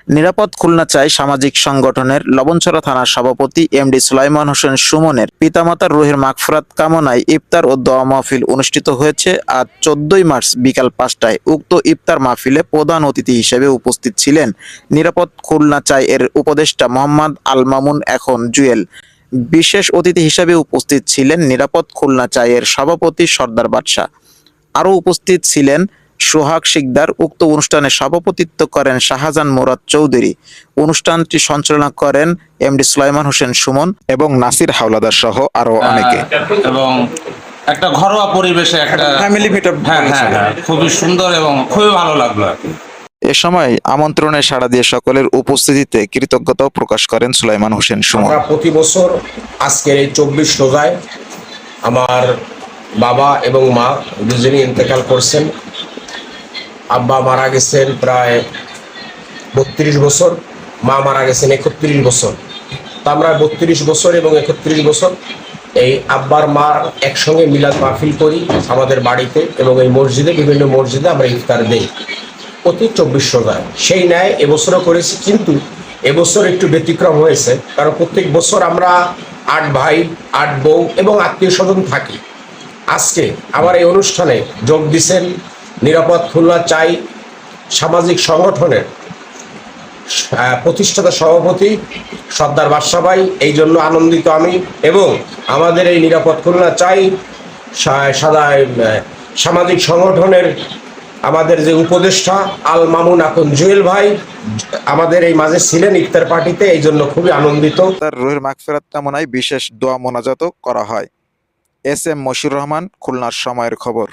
নিরাপদ খুলনা চাই সামাজিক সংগঠনের লবণছড়া থানার সভাপতি এমডি সুলাইমান হোসেন সুমনের পিতামাতার রুহের মাগফিরাত কামনায় ইফতার ও দোয়া মাহফিল অনুষ্ঠিত হয়েছে আজ 14 মার্চ বিকাল 5টায়। উক্ত ইফতার মাহফিলে প্রধান অতিথি হিসেবে উপস্থিত ছিলেন নিরাপদ খুলনা চাই এর উপদেষ্টা মোহাম্মদ আল মামুন এখন জুয়েল। বিশেষ অতিথি হিসেবে উপস্থিত ছিলেন নিরাপদ খুলনা চাই এর সভাপতি সর্দার বাদশা। আরও উপস্থিত ছিলেন সোহাগ শিকদার। উক্ত অনুষ্ঠানে সভাপতিত্ব করেন শাহজাহান মুরাদ চৌধুরী। অনুষ্ঠানটি সঞ্চালনা করেন এমডি সুলাইমান হোসেন সুমন এবং নাসির হাওলাদার সহ আরো অনেকে। এবং একটা ঘরোয়া পরিবেশে একটা ফ্যামিলি মিটআপ। খুবই সুন্দর এবং খুবই ভালো লাগলো আর কি। এ সময় আমন্ত্রণে সাড়া দিয়ে সকলের উপস্থিতিতে কৃতজ্ঞতাও প্রকাশ করেন সুলাইমান হোসেন সুমন। আমরা প্রতি বছর আজকের এই 24 রোজায় আমার বাবা এবং মা দুজনেই ইন্তেকাল করছেন। আব্বা মারা গেছেন প্রায় 32 বছর, মা মারা গেছেন 31 বছর। তা আমরা 32 বছর এবং 31 বছর এই আব্বার মার একসঙ্গে মিলাদ মাহফিল করি আমাদের বাড়িতে, এবং এই মসজিদে, বিভিন্ন মসজিদে আমরা ইফতার দেই প্রতি 24 রোজায়। সেই ন্যায় এবছরও করেছি, কিন্তু এবছর একটু ব্যতিক্রম হয়েছে, কারণ প্রত্যেক বছর আমরা 8 ভাই 8 বউ এবং আত্মীয় স্বজন থাকি। আজকে আমার এই অনুষ্ঠানে যোগ দিচ্ছেন নিরাপদ খুলনা চাই সামাজিক সংগঠনের প্রতিষ্ঠাতা সভাপতি সর্দার বাদশা ভাই। এই জন্য আনন্দিত আমি, এবং আমাদের এই নিরাপদ খুলনা চাই সামাজিক সংগঠনের আমাদের যে উপদেষ্টা আল মামুন এখন জুয়েল ভাই আমাদের এই মাঝে ছিলেন ইফতার পার্টিতে। এই জন্য খুবই আনন্দিত। তার রুহের মাগফিরাত কামনায় বিশেষ দোয়া মোনাজাতও করা হয়। এস এম মশিউর রহমান, খুলনার সময়ের খবর।